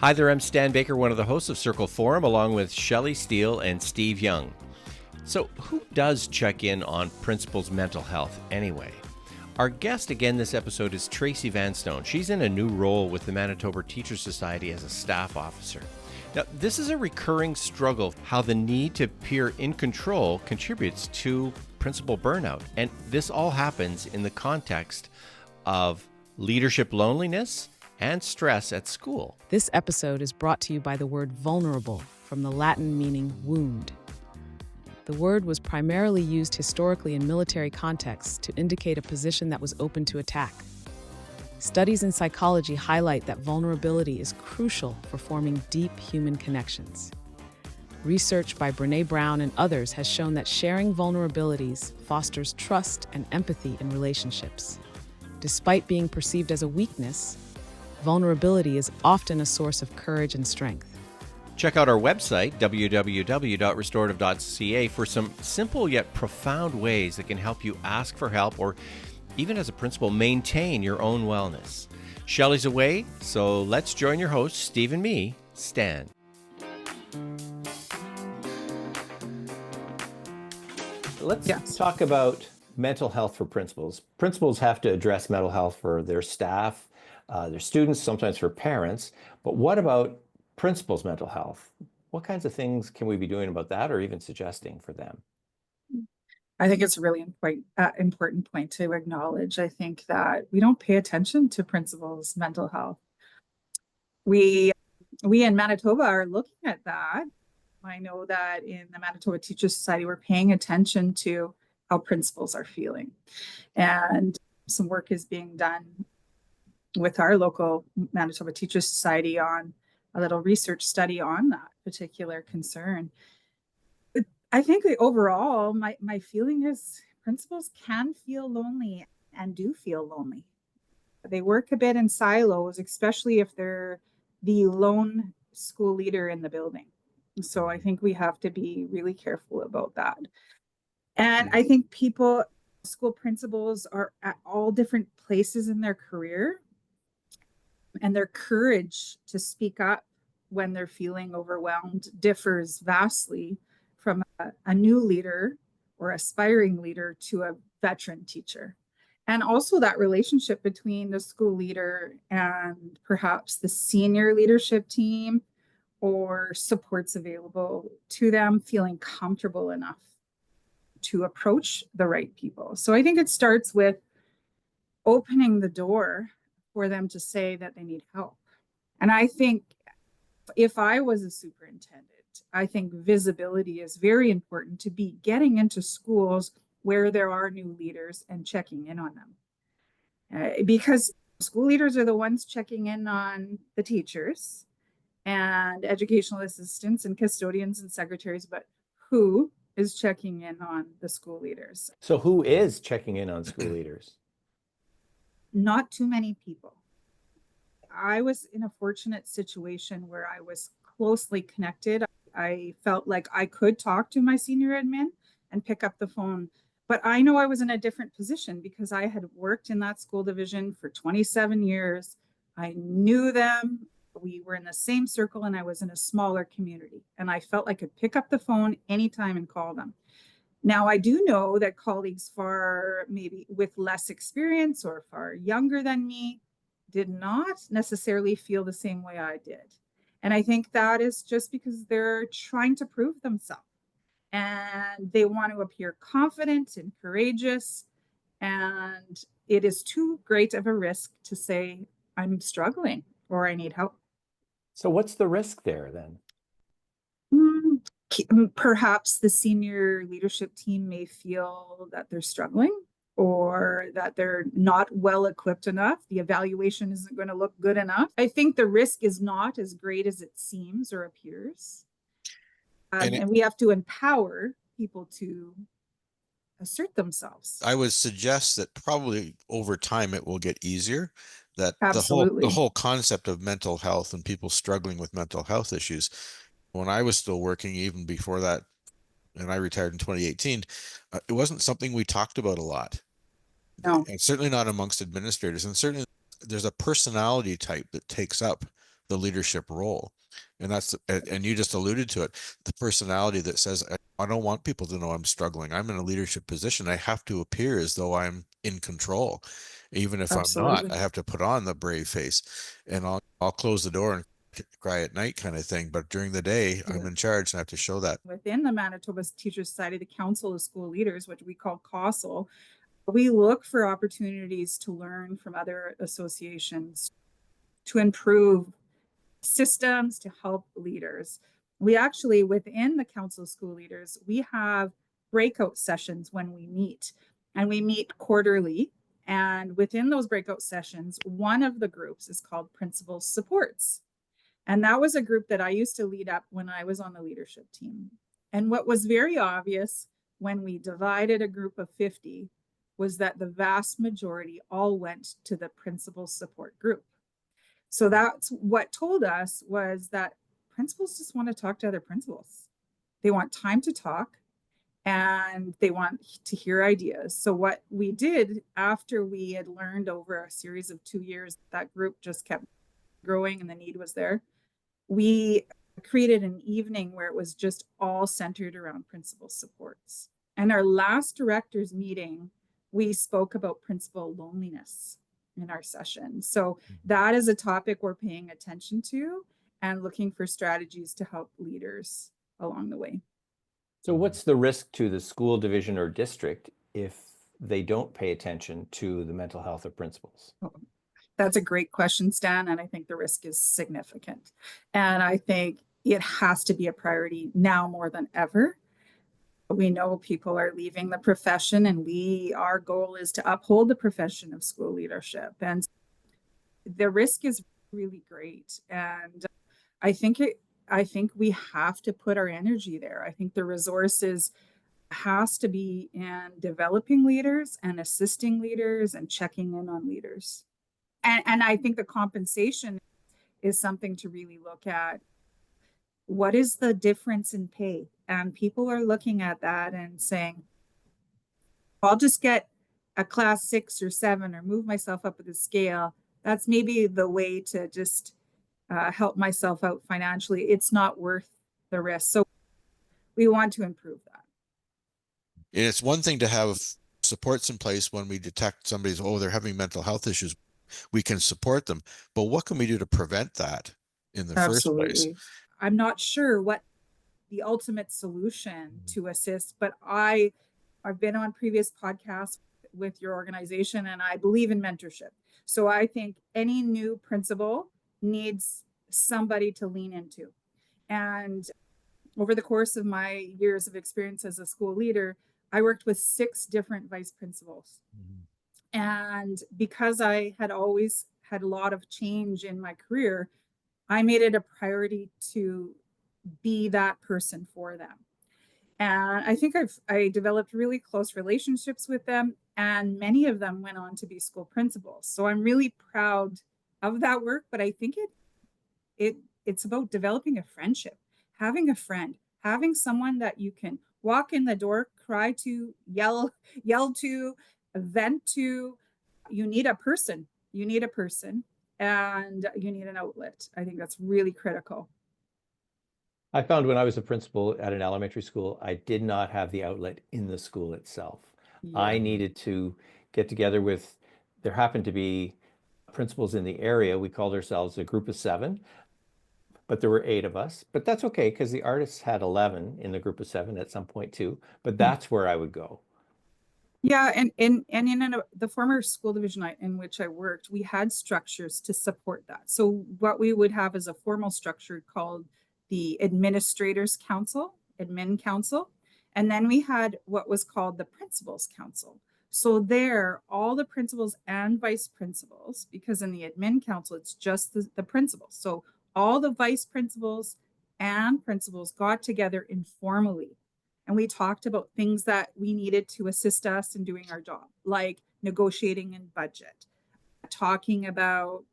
Hi there, I'm Stan Baker, one of the hosts of Circle Forum, along with Shelley Steele and Steve Young. So, who does check in on principals' mental health anyway? Our guest again this episode is Tracy Vanstone. She's in a new role with the Manitoba Teachers Society as a staff officer. Now, this is a recurring struggle, how the need to appear in control contributes to principal burnout. And this all happens in the context of leadership loneliness and stress at school. This episode is brought to you by the word vulnerable, from the Latin meaning wound. The word was primarily used historically in military contexts to indicate a position that was open to attack. Studies in psychology highlight that vulnerability is crucial for forming deep human connections. Research by Brené Brown and others has shown that sharing vulnerabilities fosters trust and empathy in relationships. Despite being perceived as a weakness, vulnerability is often a source of courage and strength. Check out our website, www.restorative.ca, for some simple yet profound ways that can help you ask for help or, even as a principal, maintain your own wellness. Shelley's away, so let's join your hosts, Steve and me, Stan. Let's talk about mental health for principals. Principals have to address mental health for their staff, their students, sometimes for parents. But what about principals' mental health? What kinds of things can we be doing about that, or even suggesting for them? I think it's a really important point to acknowledge. I think that we don't pay attention to principals' mental health. We in Manitoba are looking at that. I know that in the Manitoba Teachers Society, we're paying attention to how principals are feeling. And some work is being done with our local Manitoba Teachers Society on a little research study on that particular concern. I think that overall, my feeling is principals can feel lonely and do feel lonely. They work a bit in silos, especially if they're the lone school leader in the building. So I think we have to be really careful about that. And I think school principals are at all different places in their career, and their courage to speak up when they're feeling overwhelmed differs vastly from a new leader or aspiring leader to a veteran teacher. And also that relationship between the school leader and perhaps the senior leadership team or supports available to them, feeling comfortable enough to approach the right people. So I think it starts with opening the door for them to say that they need help. And I think if I was a superintendent, I think visibility is very important to be getting into schools where there are new leaders and checking in on them. Because school leaders are the ones checking in on the teachers and educational assistants and custodians and secretaries, but who is checking in on the school leaders? So who is checking in on school leaders? Not too many people. I was in a fortunate situation where I was closely connected. I felt like I could talk to my senior admin and pick up the phone. But I know I was in a different position because I had worked in that school division for 27 years. I knew them. We were in the same circle, and I was in a smaller community. And I felt I could pick up the phone anytime and call them. Now, I do know that colleagues far maybe with less experience or far younger than me did not necessarily feel the same way I did. And I think that is just because they're trying to prove themselves and they want to appear confident and courageous. And it is too great of a risk to say, I'm struggling or I need help. So what's the risk there then? Perhaps the senior leadership team may feel that they're struggling or that they're not well equipped enough. The evaluation isn't going to look good enough. I think the risk is not as great as it seems or appears. And we have to empower people to assert themselves. I would suggest that probably over time it will get easier. That Absolutely. the whole concept of mental health and people struggling with mental health issues, when I was still working, even before that, and I retired in 2018, it wasn't something we talked about a lot. No. And certainly not amongst administrators. And certainly there's a personality type that takes up the leadership role. And and you just alluded to it, the personality that says, I don't want people to know I'm struggling. I'm in a leadership position. I have to appear as though I'm in control. Even if I'm not, Absolutely. I have to put on the brave face, and I'll close the door and cry at night kind of thing. But during the day, I'm in charge and I have to show that. Within the Manitoba Teachers Society, the Council of School Leaders, which we call COSL, we look for opportunities to learn from other associations to improve systems to help leaders. We actually, within the Council of School Leaders, we have breakout sessions when we meet, and we meet quarterly. And within those breakout sessions, one of the groups is called Principals Supports. And that was a group that I used to lead up when I was on the leadership team. And what was very obvious when we divided a group of 50 was that the vast majority all went to the principal support group. So that's what told us was that principals just want to talk to other principals. They want time to talk and they want to hear ideas. So what we did after we had learned over a series of 2 years, that group just kept growing and the need was there. We created an evening where it was just all centered around principal supports. And our last directors meeting, we spoke about principal loneliness in our session. So that is a topic we're paying attention to and looking for strategies to help leaders along the way. So what's the risk to the school division or district if they don't pay attention to the mental health of principals? That's a great question, Stan, and I think the risk is significant. And I think it has to be a priority now more than ever. We know people are leaving the profession, and our goal is to uphold the profession of school leadership. And the risk is really great. And I think we have to put our energy there. I think the resources has to be in developing leaders and assisting leaders and checking in on leaders. And I think the compensation is something to really look at. What is the difference in pay? And people are looking at that and saying, I'll just get a class 6 or 7 or move myself up the scale. That's maybe the way to just help myself out financially. It's not worth the risk. So we want to improve that. And it's one thing to have supports in place when we detect somebody's, they're having mental health issues. We can support them. But what can we do to prevent that in the first place? I'm not sure what the ultimate solution to assist, but I've been on previous podcasts with your organization and I believe in mentorship. So I think any new principal needs somebody to lean into. And over the course of my years of experience as a school leader, I worked with 6 different vice principals. And because I had always had a lot of change in my career, I made it a priority to be that person for them. And I think I developed really close relationships with them, and many of them went on to be school principals. So I'm really proud of that work, but I think it's about developing a friendship, having a friend, having someone that you can walk in the door, cry to, yell to, vent to. You need a person. And you need an outlet. I think that's really critical. I found when I was a principal at an elementary school, I did not have the outlet in the school itself. I needed to get together with, there happened to be principals in the area. We called ourselves a group of 7, but there were 8 of us. But that's okay, because the artists had 11 in the group of 7 at some point too. But that's where I would go. Yeah, and in the former school division in which I worked, we had structures to support that. So what we would have is a formal structure called the Administrators Council, Admin Council, and then we had what was called the Principals Council. So there, all the principals and vice principals, because in the Admin Council, it's just the principals. So all the vice principals and principals got together informally. And we talked about things that we needed to assist us in doing our job, like negotiating and budget, talking about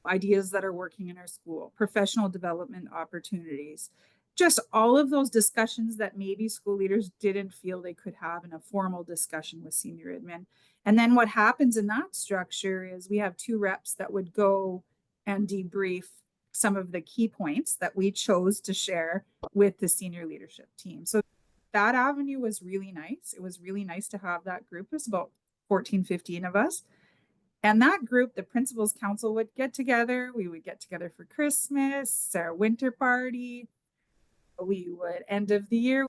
ideas that are working in our school, professional development opportunities, just all of those discussions that maybe school leaders didn't feel they could have in a formal discussion with senior admin. And then what happens in that structure is we have 2 reps that would go and debrief some of the key points that we chose to share with the senior leadership team. So that avenue was really nice. It was really nice to have that group. It was about 14, 15 of us. And that group, the Principals Council, would get together. We would get together for Christmas, our winter party. We would, end of the year,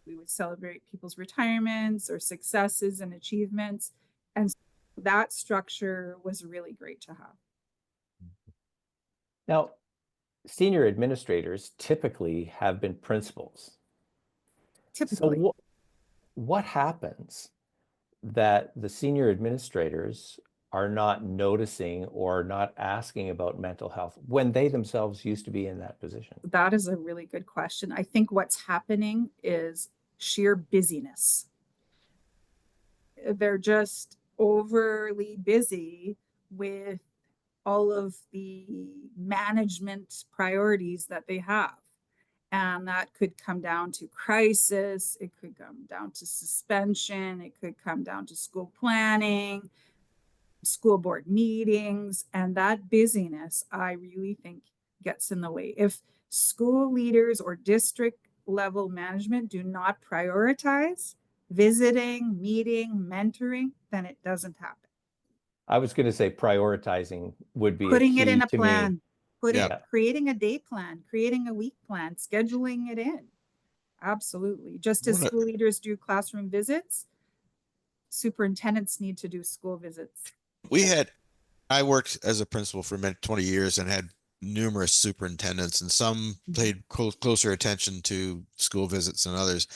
we would celebrate people's retirements or successes and achievements. And so that structure was really great to have. Now, senior administrators typically have been principals. Typically. So what happens that the senior administrators are not noticing or not asking about mental health when they themselves used to be in that position? That is a really good question. I think what's happening is sheer busyness. They're just overly busy with all of the management priorities that they have. And that could come down to crisis, it could come down to suspension, it could come down to school planning, school board meetings, and that busyness, I really think, gets in the way. If school leaders or district level management do not prioritize visiting, meeting, mentoring, then it doesn't happen. I was going to say prioritizing would be Putting a it key in a to plan, me. creating a day plan, creating a week plan, scheduling it in. Absolutely. Just as school leaders do classroom visits, superintendents need to do school visits. I worked as a principal for 20 years and had numerous superintendents, and some paid closer attention to school visits than others.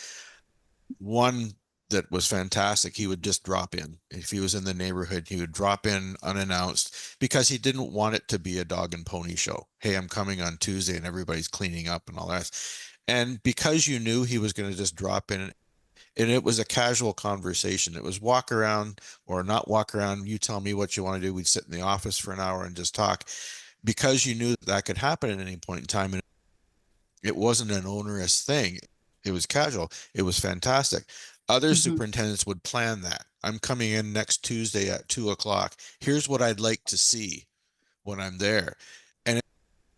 One that was fantastic, he would just drop in. If he was in the neighborhood, he would drop in unannounced because he didn't want it to be a dog and pony show. Hey, I'm coming on Tuesday and everybody's cleaning up and all that. And because you knew he was going to just drop in, and it was a casual conversation. It was walk around or not walk around. You tell me what you want to do. We'd sit in the office for an hour and just talk, because you knew that could happen at any point in time. And it wasn't an onerous thing. It was casual. It was fantastic. Other superintendents would plan that. I'm coming in next Tuesday at 2:00. Here's what I'd like to see when I'm there. And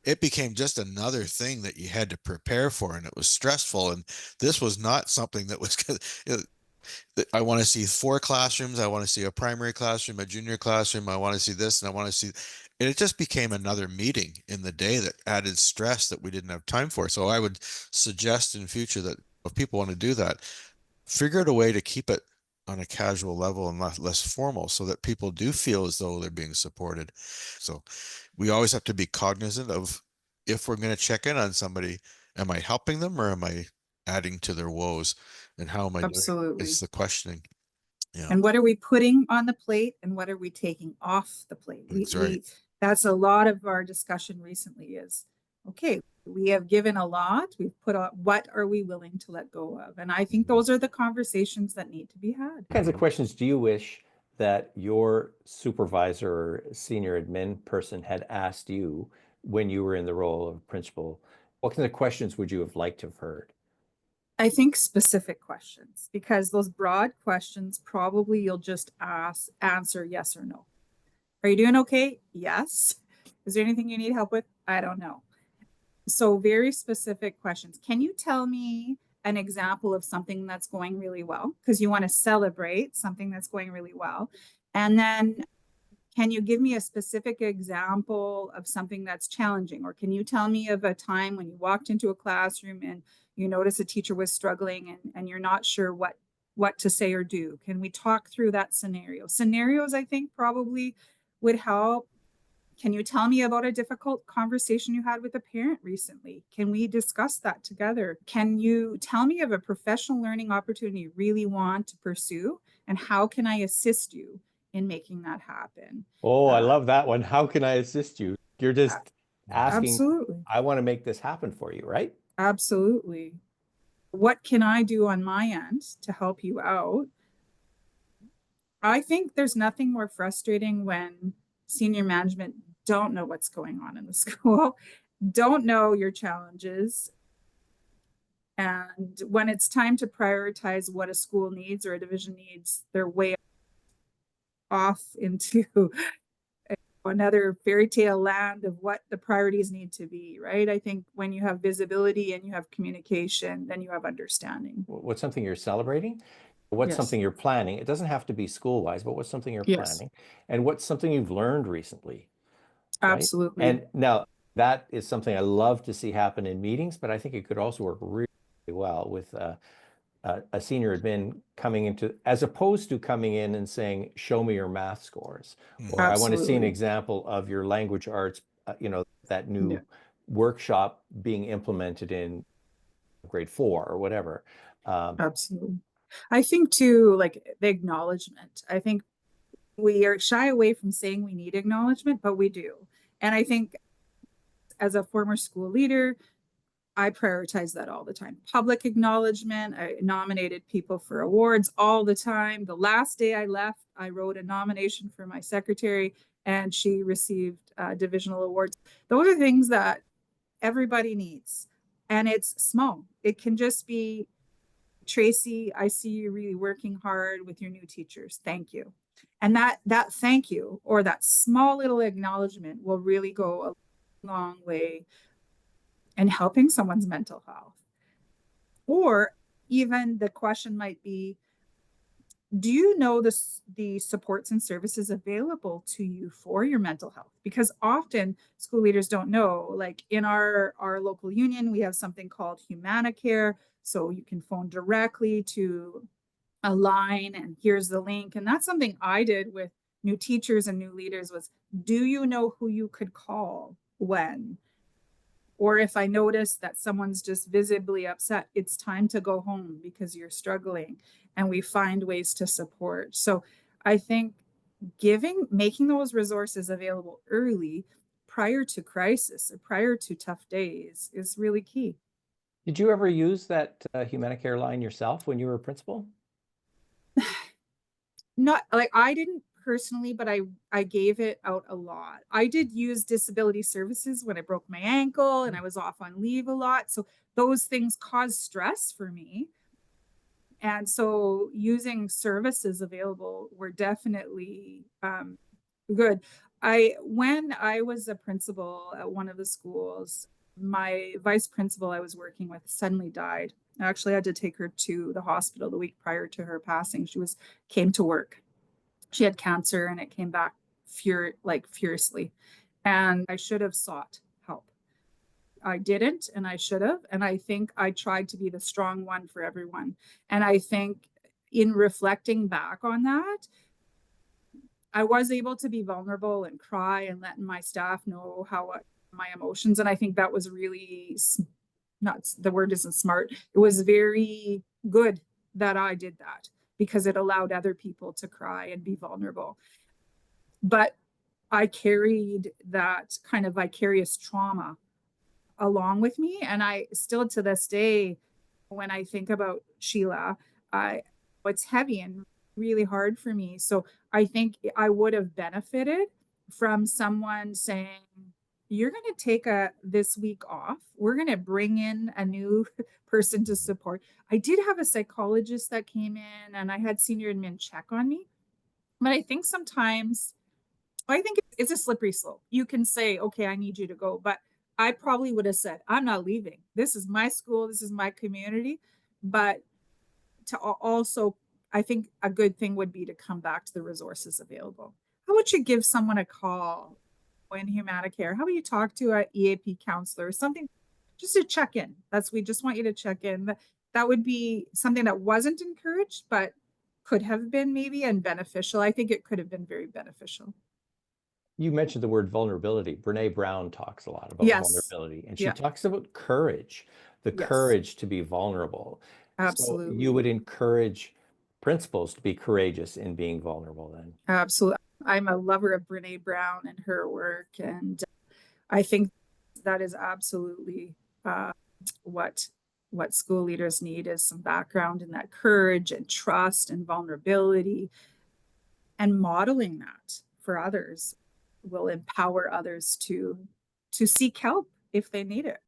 it became just another thing that you had to prepare for, and it was stressful. And this was not something that was I want to see 4 classrooms. I want to see a primary classroom, a junior classroom. I want to see this, and I want to see, and it just became another meeting in the day that added stress that we didn't have time for. So I would suggest in future that if people want to do that, figure out a way to keep it on a casual level and less formal, so that people do feel as though they're being supported. So we always have to be cognizant of, if we're going to check in on somebody, am I helping them or am I adding to their woes? And how am I doing? Absolutely. It's the questioning. Yeah. And what are we putting on the plate and what are we taking off the plate? That's right. That's a lot of our discussion recently is, okay, we have given a lot, we've put on, what are we willing to let go of? And I think those are the conversations that need to be had. What kinds of questions do you wish that your supervisor or senior admin person had asked you when you were in the role of principal? What kind of questions would you have liked to have heard? I think specific questions, because those broad questions, probably you'll just answer yes or no. Are you doing okay? Yes. Is there anything you need help with? I don't know. So very specific questions. Can you tell me an example of something that's going really well? Because you want to celebrate something that's going really well. And then can you give me a specific example of something that's challenging? Or can you tell me of a time when you walked into a classroom and you noticed a teacher was struggling and you're not sure what to say or do? Can we talk through that scenario? Scenarios, I think, probably would help. Can you tell me about a difficult conversation you had with a parent recently? Can we discuss that together? Can you tell me of a professional learning opportunity you really want to pursue? And how can I assist you in making that happen? Oh, I love that one. How can I assist you? You're just asking, absolutely. I want to make this happen for you, right? Absolutely. What can I do on my end to help you out? I think there's nothing more frustrating when senior management don't know what's going on in the school, don't know your challenges. And when it's time to prioritize what a school needs or a division needs, they're way off into another fairy tale land of what the priorities need to be, right? I think when you have visibility and you have communication, then you have understanding. What's something you're celebrating? What's Yes. something you're planning? It doesn't have to be school-wise, but what's something you're Yes, planning? And what's something you've learned recently, right? absolutely. And now that is something I love to see happen in meetings, but I think it could also work really well with a senior admin coming into, as opposed to coming in and saying, show me your math scores, or I want to see an Absolutely. example of your language arts, that Yeah, new workshop being implemented in grade 4 or whatever. absolutely. I think too, like the acknowledgement. I think we are shy away from saying we need acknowledgement, but we do. And I think as a former school leader, I prioritize that all the time. Public acknowledgement. I nominated people for awards all the time. The last day I left, I wrote a nomination for my secretary and she received divisional awards. Those are things that everybody needs. And it's small. It can just be, Tracy, I see you really working hard with your new teachers. Thank you. And that thank you, or that small little acknowledgement, will really go a long way in helping someone's mental health. Or even the question might be, do you know the supports and services available to you for your mental health? Because often school leaders don't know, like in our local union, we have something called Humanicare. So you can phone directly to a line and here's the link. And that's something I did with new teachers and new leaders was, do you know who you could call when? Or if I notice that someone's just visibly upset, it's time to go home because you're struggling, and we find ways to support. So I think making those resources available early prior to crisis or prior to tough days is really key. Did you ever use that Humanicare line yourself when you were a principal? Not like I didn't personally, but I gave it out a lot. I did use disability services when I broke my ankle and I was off on leave a lot. So those things caused stress for me. And so using services available were definitely good. When I was a principal at one of the schools, my vice principal I was working with suddenly died. I actually had to take her to the hospital the week prior to her passing. Came to work. She had cancer and it came back furiously. And I should have sought help. I didn't, and I should have. And I think I tried to be the strong one for everyone. And I think in reflecting back on that, I was able to be vulnerable and cry and letting my staff know my emotions. And I think that was really not, the word isn't smart. It was very good that I did that because it allowed other people to cry and be vulnerable. But I carried that kind of vicarious trauma along with me. And I still to this day, when I think about Sheila, it's heavy and really hard for me. So I think I would have benefited from someone saying, you're going to take this week off. We're going to bring in a new person to support. I did have a psychologist that came in and I had senior admin check on me. But I think sometimes, I think it's a slippery slope. You can say, okay, I need you to go. But I probably would have said, I'm not leaving. This is my school. This is my community. But to also, I think a good thing would be to come back to the resources available. How would you give someone a call in Humanicare? How would you talk to an EAP counselor or something just to check in? We just want you to check in. That would be something that wasn't encouraged, but could have been maybe and beneficial. I think it could have been very beneficial. You mentioned the word vulnerability. Brene Brown talks a lot about Yes. vulnerability, and she Yeah. talks about courage, the Yes. courage to be vulnerable. So Absolutely. you would encourage principals to be courageous in being vulnerable then? Absolutely. I'm a lover of Brene Brown and her work. And I think that is absolutely what school leaders need is some background in that courage and trust and vulnerability, and modeling that for others will empower others to seek help if they need it.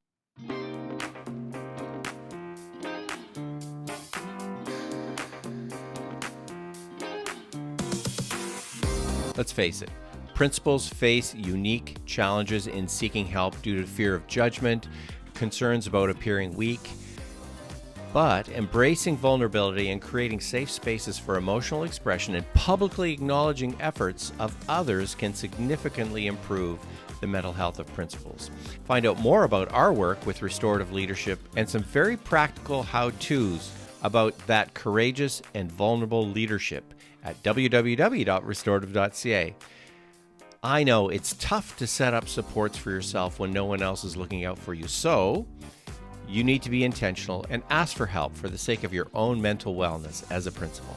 Let's face it, Principals face unique challenges in seeking help due to fear of judgment, concerns about appearing weak, but embracing vulnerability and creating safe spaces for emotional expression and publicly acknowledging efforts of others can significantly improve the mental health of principals. Find out more about our work with restorative leadership and some very practical how-tos about that courageous and vulnerable leadership at www.restorative.ca. I know it's tough to set up supports for yourself when no one else is looking out for you, so you need to be intentional and ask for help for the sake of your own mental wellness as a principal.